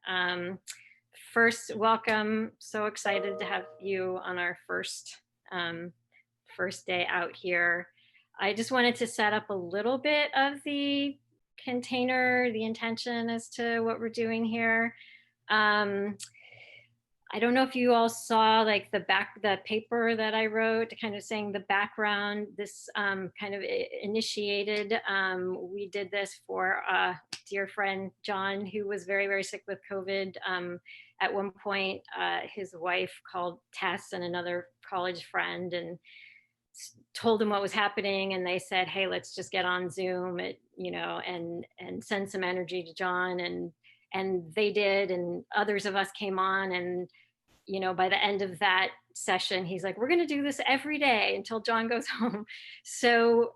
Um, First, welcome. So excited to have you on our um, first day out here. I just wanted to set up a little bit of the container, the intention as to what we're doing here. Um, I don't know if you all saw like the paper that I wrote, kind of saying the background. This kind of initiated. We did this for a dear friend John, who was very very sick with COVID. At one point, his wife called Tess and another college friend and told him what was happening, and they said, "Hey, let's just get on Zoom, and send some energy to John." And they did, and others of us came on, and by the end of that session, he's like, "We're going to do this every day until John goes home." So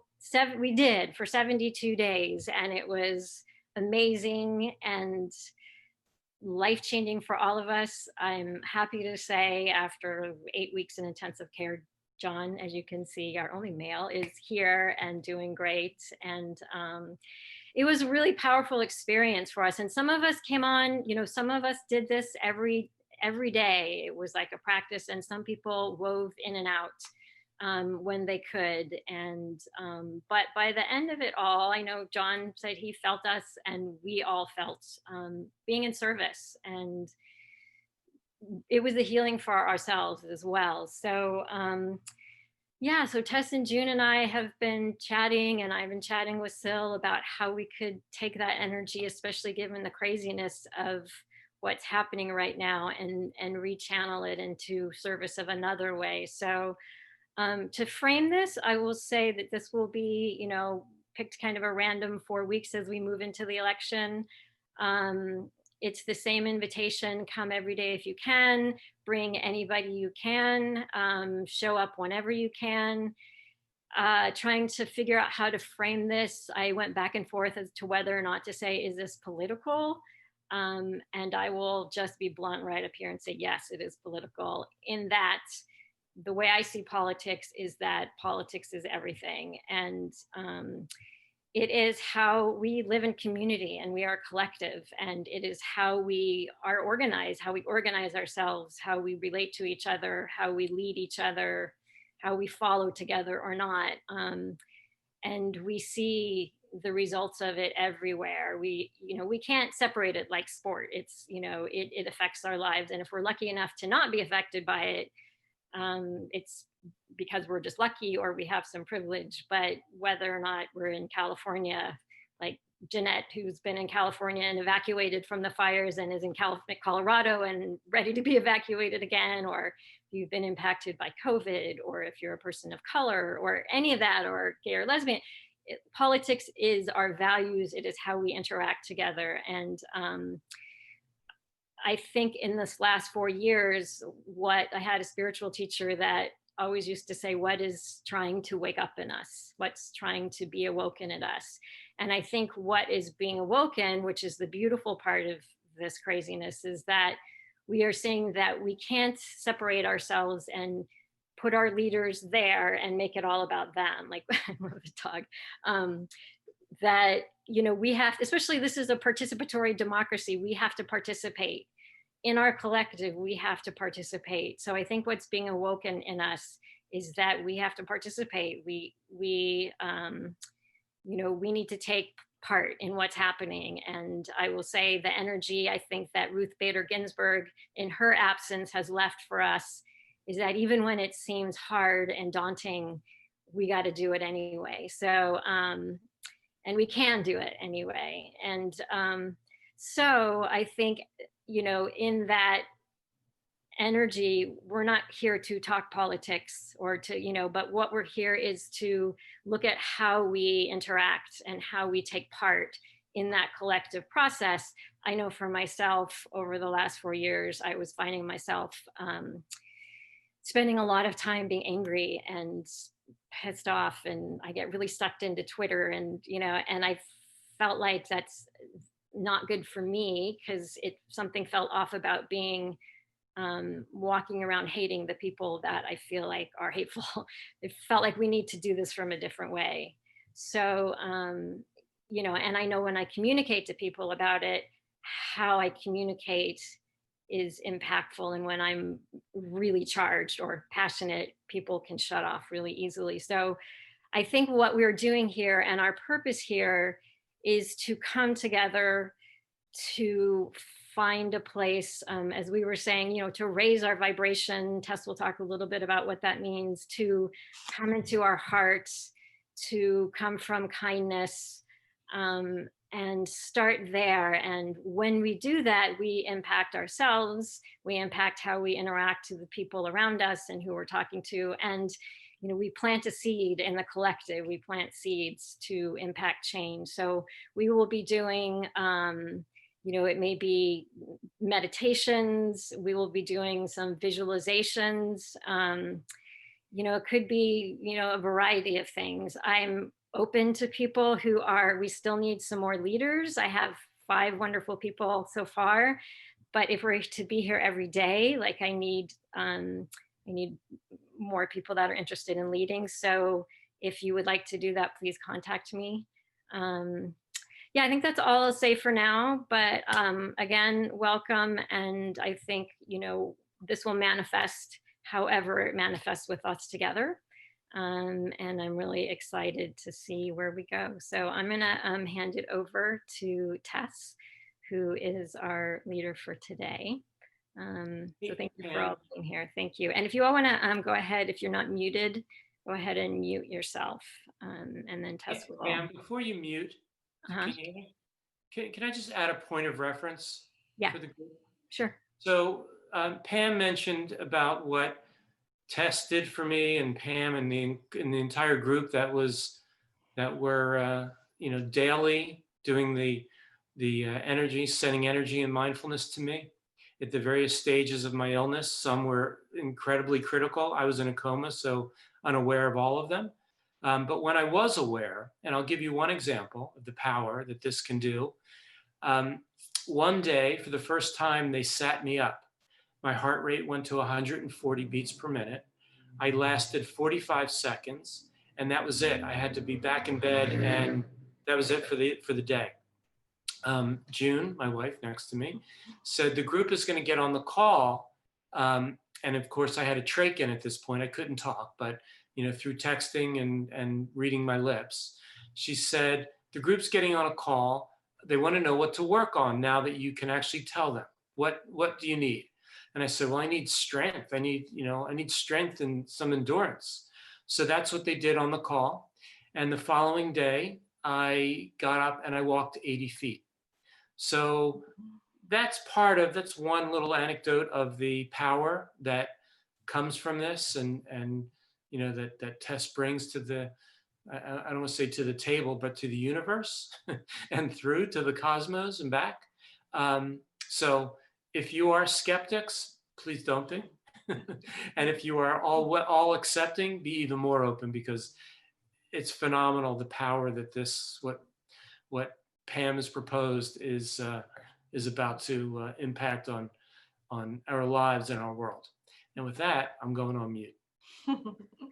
we did for 72 days, and it was amazing and life-changing for all of us. I'm happy to say after 8 weeks in intensive care, John, as you can see, our only male, is here and doing great. And it was a really powerful experience for us. And some of us came on, some of us did this every day. It was like a practice, and some people wove in and out when they could. And but by the end of it all, I know John said he felt us, and we all felt being in service, and it was a healing for ourselves as well. So yeah, so Tess and June and I have been chatting, and I've been chatting with Sil about how we could take that energy, especially given the craziness of what's happening right now, and rechannel it into service of another way. So to frame this, I will say that this will be, picked kind of a random 4 weeks as we move into the election. It's the same invitation: come every day if you can, bring anybody you can, show up whenever you can. Trying to figure out how to frame this, I went back and forth as to whether or not to say, is this political? And I will just be blunt right up here and say, yes, it is political, in that the way I see politics is that politics is everything. And it is how we live in community, and we are collective, and it is how we are organized, how we organize ourselves, how we relate to each other, how we lead each other, how we follow together or not. And we see the results of it everywhere. We can't separate it like sport. It's, it affects our lives. And if we're lucky enough to not be affected by it, it's because we're just lucky or we have some privilege. But whether or not we're in California, like Jeanette, who's been in California and evacuated from the fires and is in Colorado and ready to be evacuated again, or you've been impacted by COVID, or if you're a person of color or any of that, or gay or lesbian, politics is our values. It is how we interact together. And I think in this last 4 years, what I had a spiritual teacher that always used to say, what is trying to wake up in us? What's trying to be awoken in us? And I think what is being awoken, which is the beautiful part of this craziness, is that we are seeing that we can't separate ourselves and put our leaders there and make it all about them. Like I love the dog. That, we have, especially this is a participatory democracy, we have to participate in our collective. We have to participate. So I think what's being awoken in us is that we have to participate. We need to take part in what's happening. And I will say the energy I think that Ruth Bader Ginsburg in her absence has left for us is that even when it seems hard and daunting, we got to do it anyway. So and we can do it anyway. And so I think, in that energy, we're not here to talk politics or to, but what we're here is to look at how we interact and how we take part in that collective process. I know for myself, over the last 4 years, I was finding myself spending a lot of time being angry and pissed off, and I get really sucked into Twitter, and and I felt like that's not good for me, because something felt off about being walking around hating the people that I feel like are hateful. It felt like we need to do this from a different way. So and I know when I communicate to people about it, how I communicate is impactful. And when I'm really charged or passionate, people can shut off really easily. So I think what we're doing here and our purpose here is to come together to find a place, as we were saying, to raise our vibration. Tess will talk a little bit about what that means, to come into our hearts, to come from kindness, and start there. And when we do that, we impact ourselves, we impact how we interact to the people around us and who we're talking to. And we plant a seed in the collective, we plant seeds to impact change. So we will be doing it may be meditations, we will be doing some visualizations. It could be, a variety of things. I'm open to people we still need some more leaders. I have 5 wonderful people so far, but if we're to be here every day, like I need more people that are interested in leading. So if you would like to do that, please contact me. Yeah, I think that's all I'll say for now. But again, welcome. And I think, this will manifest however it manifests with us together. And I'm really excited to see where we go. So I'm going to hand it over to Tess, who is our leader for today. So thank you for all being here. Thank you. And if you all want to go ahead, if you're not muted, go ahead and mute yourself. And then Tess will. Pam, before you mute, can I just add a point of reference for the group? Sure. So Pam mentioned about what Tess did for me, and Pam and the entire group that were daily doing the energy, sending energy and mindfulness to me at the various stages of my illness. Some were incredibly critical. I was in a coma, so unaware of all of them. But when I was aware, and I'll give you one example of the power that this can do. One day, for the first time, they sat me up. My heart rate went to 140 beats per minute. I lasted 45 seconds, and that was it. I had to be back in bed, and that was it for the day. June, my wife next to me, said the group is going to get on the call. And of course, I had a trach in at this point. I couldn't talk, but through texting and reading my lips, she said, the group's getting on a call. They want to know what to work on now that you can actually tell them. What do you need? And I said, well, I need strength. I need strength and some endurance. So that's what they did on the call. And the following day, I got up and I walked 80 feet. So that's one little anecdote of the power that comes from this, and that Tess brings to the, I don't want to say to the table, but to the universe and through to the cosmos and back. So if you are skeptics, please don't be. And if you are all accepting, be even more open, because it's phenomenal the power that what Pam has proposed is about to impact on our lives and our world. And with that, I'm going on mute.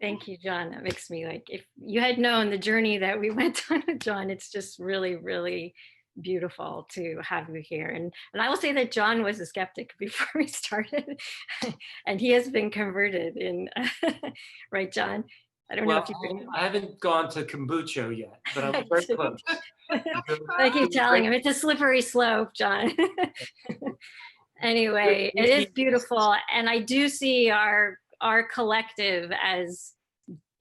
Thank you, John. That makes me if you had known the journey that we went on with John, it's just really, really beautiful to have you here. And I will say that John was a skeptic before we started, and he has been converted in, right, John? I don't know if I haven't gone to kombucha yet, but I'm very close. I keep telling him it's a slippery slope, John. Anyway, it is beautiful. And I do see our collective as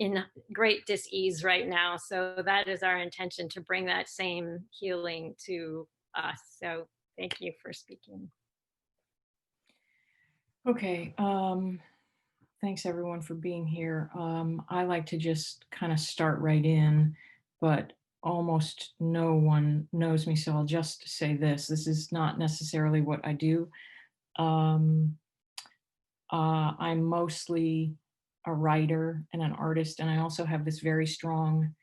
in great dis-ease right now. So that is our intention, to bring that same healing to us. So thank you for speaking. Okay. Thanks everyone for being here. I like to just kind of start right in, but almost no one knows me, so I'll just say this. This is not necessarily what I do. I'm mostly a writer and an artist, and I also have this very strong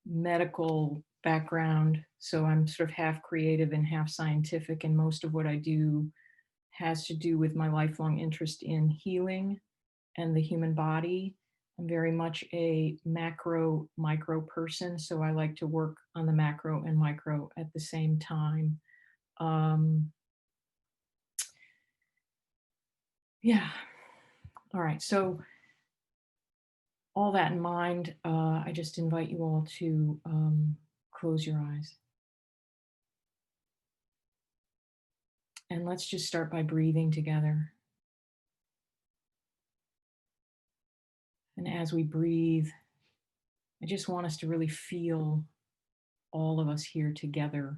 medical background. So I'm sort of half creative and half scientific, and most of what I do has to do with my lifelong interest in healing and the human body. I'm very much a macro micro person, so I like to work on the macro and micro at the same time. Yeah. All right. So, all that in mind, I just invite you all to close your eyes. And let's just start by breathing together. And as we breathe, I just want us to really feel all of us here together,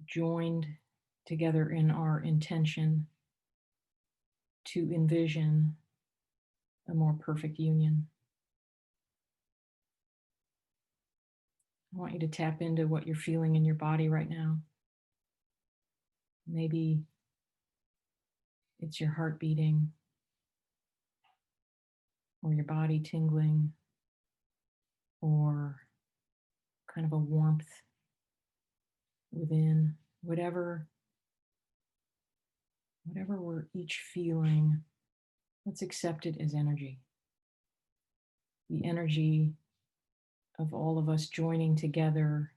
joined together in our intention to envision a more perfect union. I want you to tap into what you're feeling in your body right now. Maybe it's your heart beating or your body tingling or kind of a warmth within, whatever we're each feeling, let's accept it as energy. The energy of all of us joining together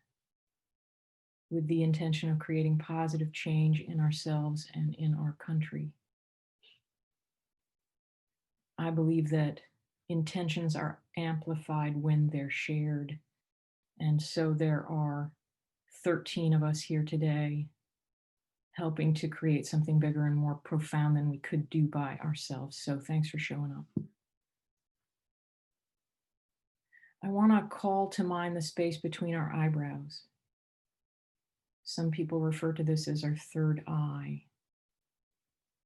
with the intention of creating positive change in ourselves and in our country. I believe that intentions are amplified when they're shared. And so there are 13 of us here today helping to create something bigger and more profound than we could do by ourselves. So thanks for showing up. I want to call to mind the space between our eyebrows. Some people refer to this as our third eye.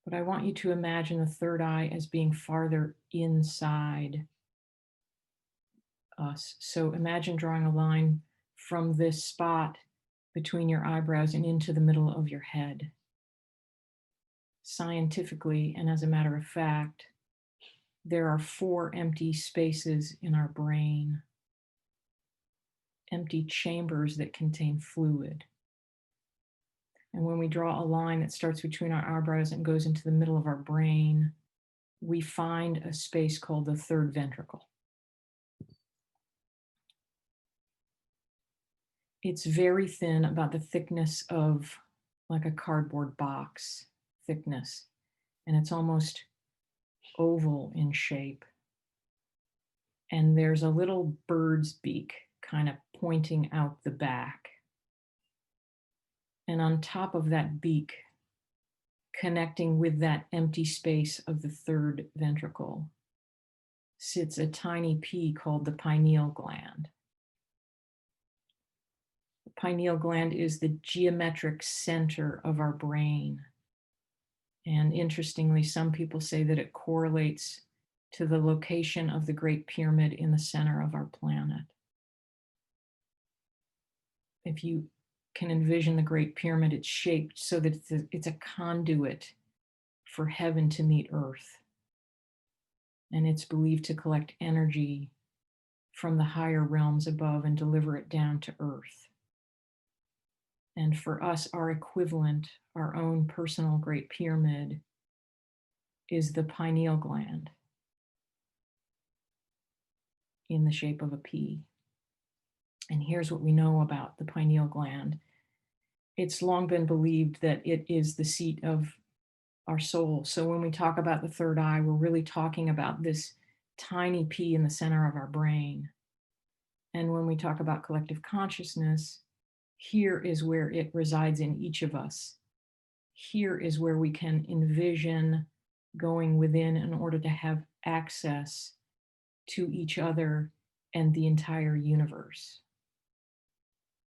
But I want you to imagine the third eye as being farther inside us. So imagine drawing a line from this spot between your eyebrows and into the middle of your head. Scientifically, and as a matter of fact, there are 4 empty spaces in our brain, empty chambers that contain fluid. And when we draw a line that starts between our eyebrows and goes into the middle of our brain, we find a space called the third ventricle. It's very thin, about the thickness of like a cardboard box thickness, and it's almost oval in shape. And there's a little bird's beak kind of pointing out the back. And on top of that beak, connecting with that empty space of the third ventricle, sits a tiny pea called the pineal gland. The pineal gland is the geometric center of our brain. And interestingly, some people say that it correlates to the location of the Great Pyramid in the center of our planet. If you can envision the Great Pyramid, it's shaped so that it's a conduit for heaven to meet earth. And it's believed to collect energy from the higher realms above and deliver it down to earth. And for us, our equivalent, our own personal Great Pyramid, is the pineal gland in the shape of a pea. And here's what we know about the pineal gland. It's long been believed that it is the seat of our soul. So when we talk about the third eye, we're really talking about this tiny pea in the center of our brain. And when we talk about collective consciousness, here is where it resides in each of us. Here is where we can envision going within in order to have access to each other and the entire universe.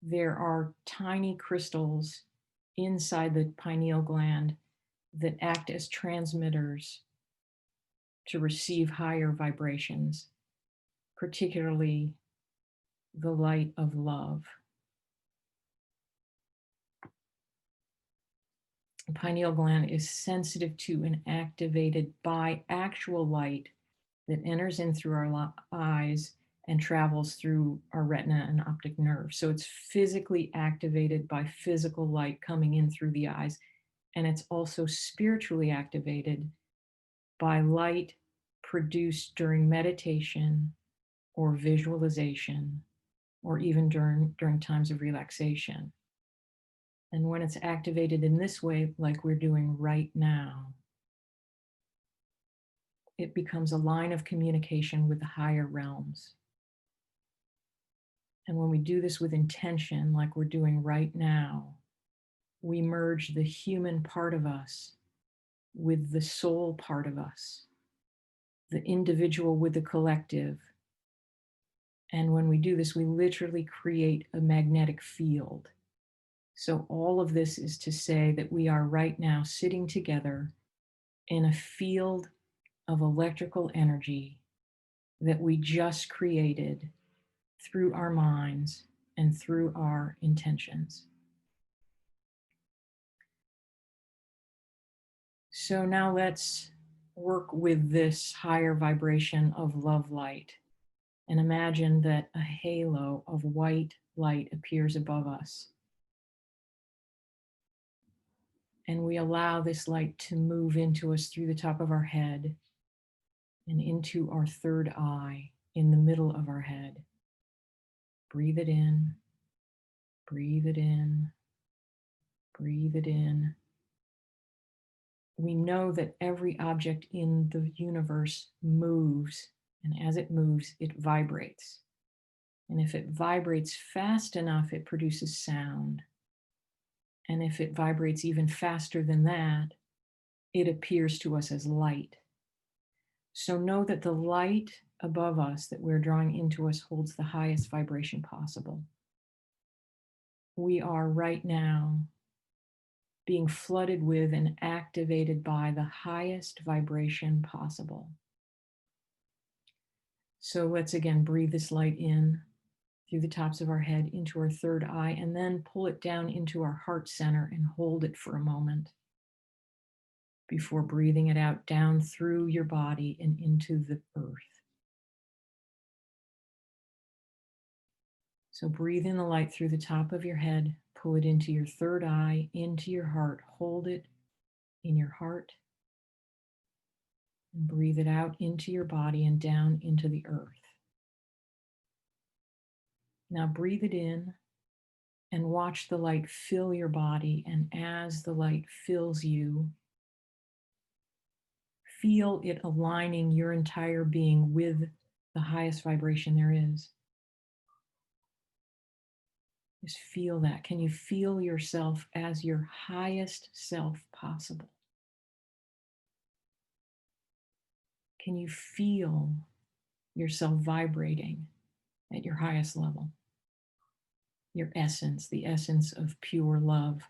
There are tiny crystals inside the pineal gland that act as transmitters to receive higher vibrations, particularly the light of love. The pineal gland is sensitive to and activated by actual light that enters in through our eyes and travels through our retina and optic nerve. So it's physically activated by physical light coming in through the eyes. And it's also spiritually activated by light produced during meditation or visualization, or even during times of relaxation. And when it's activated in this way, like we're doing right now, it becomes a line of communication with the higher realms. And when we do this with intention, like we're doing right now, we merge the human part of us with the soul part of us, the individual with the collective. And when we do this, we literally create a magnetic field. So all of this is to say that we are right now sitting together in a field of electrical energy that we just created through our minds and through our intentions. So now let's work with this higher vibration of love light and imagine that a halo of white light appears above us. And we allow this light to move into us through the top of our head and into our third eye in the middle of our head. Breathe it in, breathe it in, breathe it in. We know that every object in the universe moves, and as it moves, it vibrates. And if it vibrates fast enough, it produces sound. And if it vibrates even faster than that, it appears to us as light. So know that the light above us that we're drawing into us holds the highest vibration possible. We are right now being flooded with and activated by the highest vibration possible. So let's again breathe this light in through the tops of our head into our third eye, and then pull it down into our heart center and hold it for a moment before breathing it out down through your body and into the earth. So breathe in the light through the top of your head, pull it into your third eye, into your heart, hold it in your heart, and breathe it out into your body and down into the earth. Now breathe it in and watch the light fill your body. And as the light fills you, feel it aligning your entire being with the highest vibration there is. Just feel that. Can you feel yourself as your highest self possible? Can you feel yourself vibrating at your highest level? Your essence, the essence of pure love.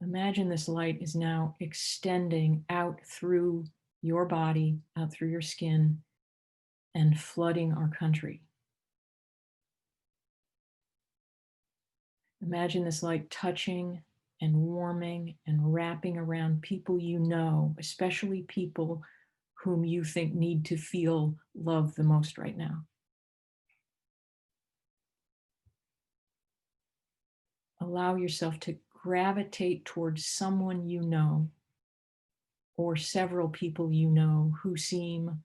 Imagine this light is now extending out through your body, out through your skin, and flooding our country. Imagine this light touching and warming and wrapping around people you know, especially people whom you think need to feel love the most right now. Allow yourself to gravitate towards someone you know, or several people you know who seem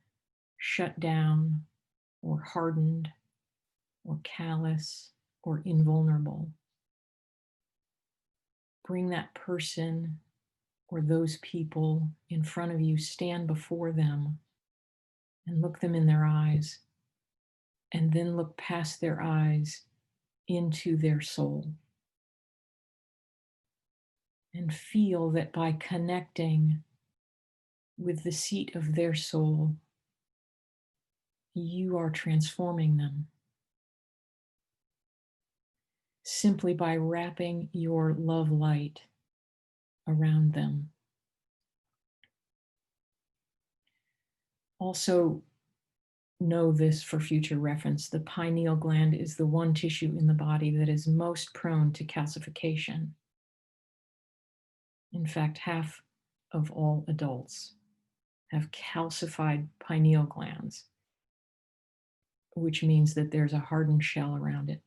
shut down or hardened or callous or invulnerable. Bring that person or those people in front of you, stand before them and look them in their eyes, and then look past their eyes into their soul. And feel that by connecting with the seat of their soul, you are transforming them. Simply by wrapping your love light around them. Also, know this for future reference: the pineal gland is the one tissue in the body that is most prone to calcification. In fact, half of all adults have calcified pineal glands, which means that there's a hardened shell around it.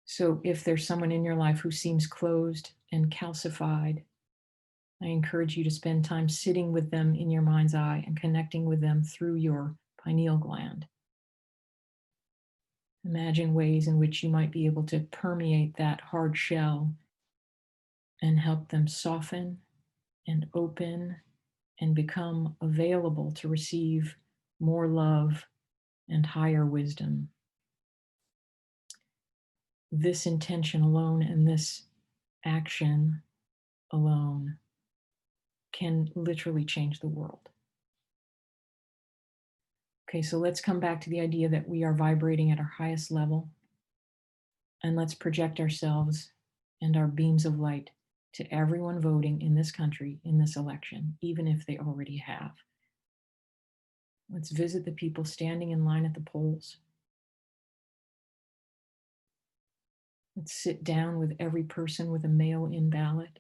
So if there's someone in your life who seems closed and calcified, I encourage you to spend time sitting with them in your mind's eye and connecting with them through your pineal gland. Imagine ways in which you might be able to permeate that hard shell and help them soften and open and become available to receive more love and higher wisdom. This intention alone and this action alone can literally change the world. Okay, so let's come back to the idea that we are vibrating at our highest level, and let's project ourselves and our beams of light to everyone voting in this country in this election, even if they already have. Let's visit the people standing in line at the polls. Let's sit down with every person with a mail-in ballot.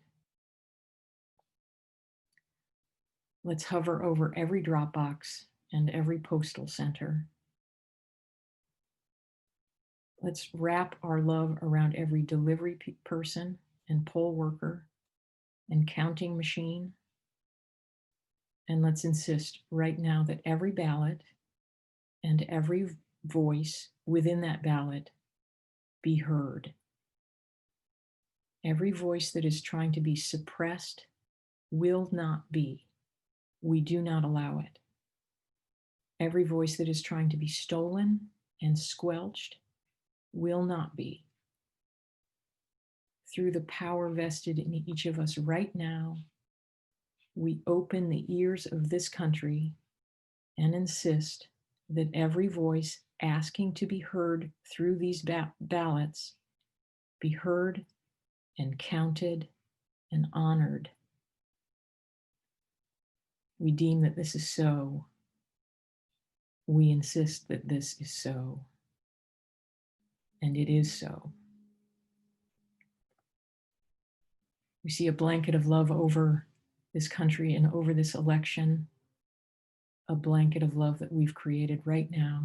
Let's hover over every drop box and every postal center. Let's wrap our love around every delivery person and poll worker and counting machine. And let's insist right now that every ballot and every voice within that ballot be heard. Every voice that is trying to be suppressed will not be. We do not allow it. Every voice that is trying to be stolen and squelched will not be. Through the power vested in each of us right now, we open the ears of this country and insist that every voice asking to be heard through these ballots be heard and counted and honored. We deem that this is so. We insist that this is so. And it is so. We see a blanket of love over this country and over this election, a blanket of love that we've created right now.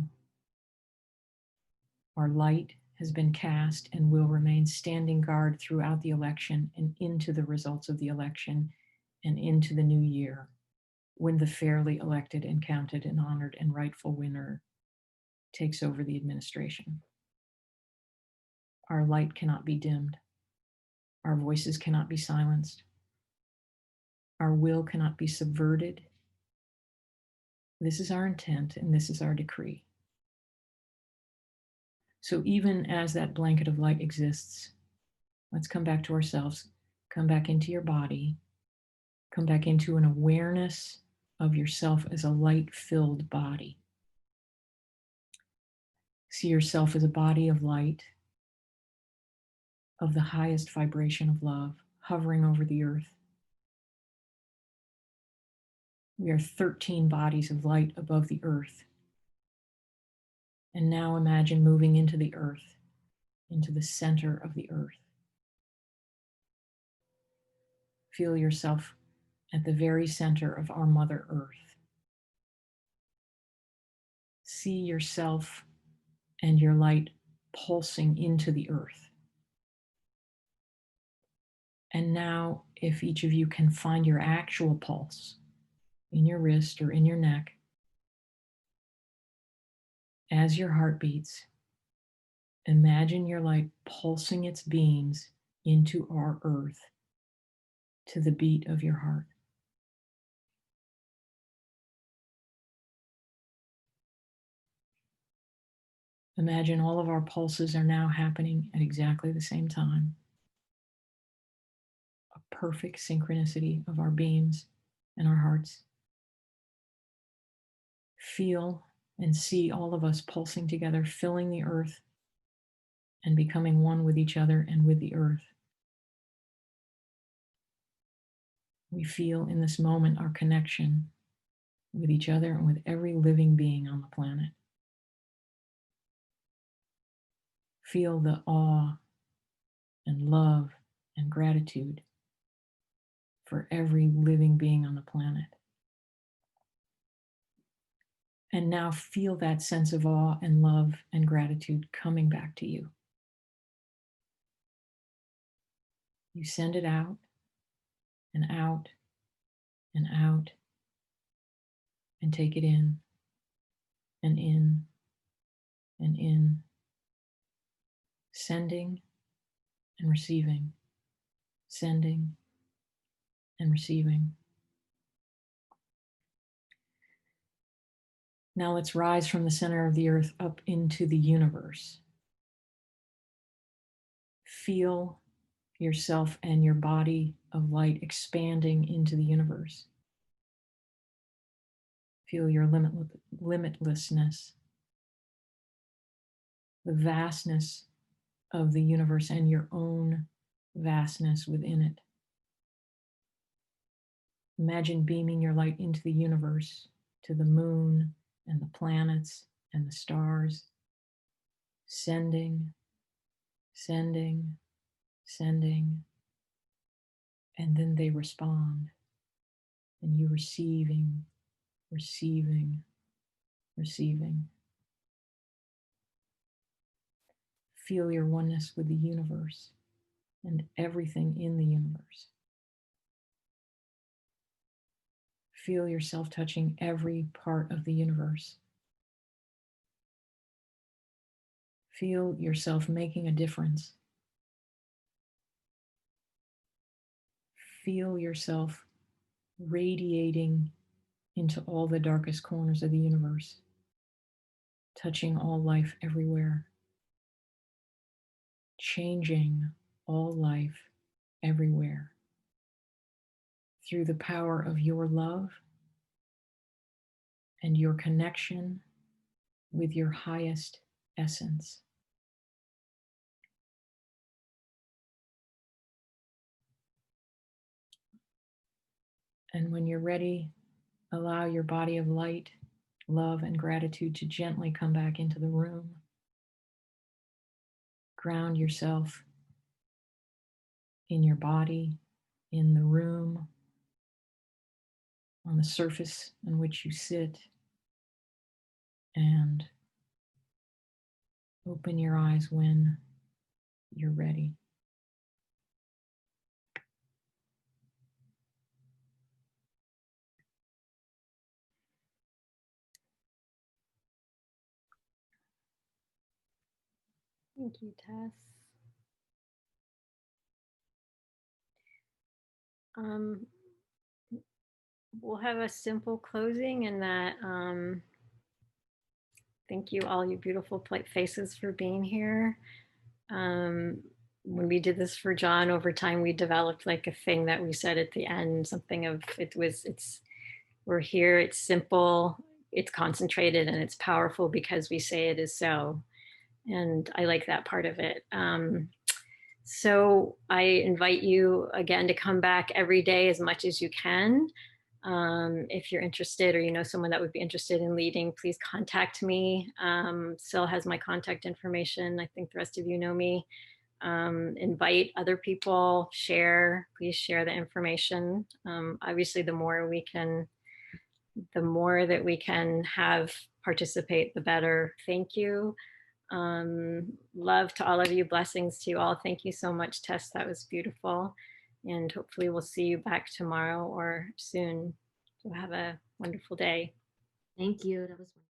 Our light has been cast and will remain standing guard throughout the election and into the results of the election and into the new year, when the fairly elected and counted and honored and rightful winner takes over the administration. Our light cannot be dimmed. Our voices cannot be silenced. Our will cannot be subverted. This is our intent and this is our decree. So even as that blanket of light exists, let's come back to ourselves, come back into your body, come back into an awareness of yourself as a light-filled body. See yourself as a body of light, of the highest vibration of love, hovering over the earth. We are 13 bodies of light above the earth. And now imagine moving into the earth, into the center of the earth. Feel yourself at the very center of our Mother Earth. See yourself and your light pulsing into the earth. And now, if each of you can find your actual pulse in your wrist or in your neck, as your heart beats, imagine your light pulsing its beams into our earth to the beat of your heart. Imagine all of our pulses are now happening at exactly the same time. A perfect synchronicity of our beams and our hearts. Feel and see all of us pulsing together, filling the earth and becoming one with each other and with the earth. We feel in this moment our connection with each other and with every living being on the planet. Feel the awe and love and gratitude for every living being on the planet. And now feel that sense of awe and love and gratitude coming back to you. You send it out and out and out and take it in and in and in, sending and receiving, sending and receiving. Now let's rise from the center of the earth up into the universe. Feel yourself and your body of light expanding into the universe. Feel your limitlessness, the vastness of the universe and your own vastness within it. Imagine beaming your light into the universe, to the moon and the planets and the stars, sending, sending, sending, and then they respond, and you receiving, receiving, receiving. Feel your oneness with the universe and everything in the universe. Feel yourself touching every part of the universe. Feel yourself making a difference. Feel yourself radiating into all the darkest corners of the universe, touching all life everywhere, changing all life everywhere through the power of your love and your connection with your highest essence. And when you're ready, allow your body of light, love, and gratitude to gently come back into the room. Ground yourself in your body, in the room, on the surface on which you sit, and open your eyes when you're ready. Thank you, Tess. We'll have a simple closing in that thank you, all you beautiful faces, for being here. When we did this for John, over time, we developed like a thing that we said at the end, something of we're here, it's simple, it's concentrated, and it's powerful because we say it is so. And I like that part of it. So I invite you again to come back every day as much as you can. If you're interested, or you know someone that would be interested in leading, please contact me. Sil has my contact information. I think the rest of you know me. Invite other people, please share the information. Obviously, the more that we can have participate, the better. Thank you. Love to all of you, blessings to you all. Thank you so much, Tess. That was beautiful. And hopefully we'll see you back tomorrow or soon. So have a wonderful day. Thank you. That was wonderful.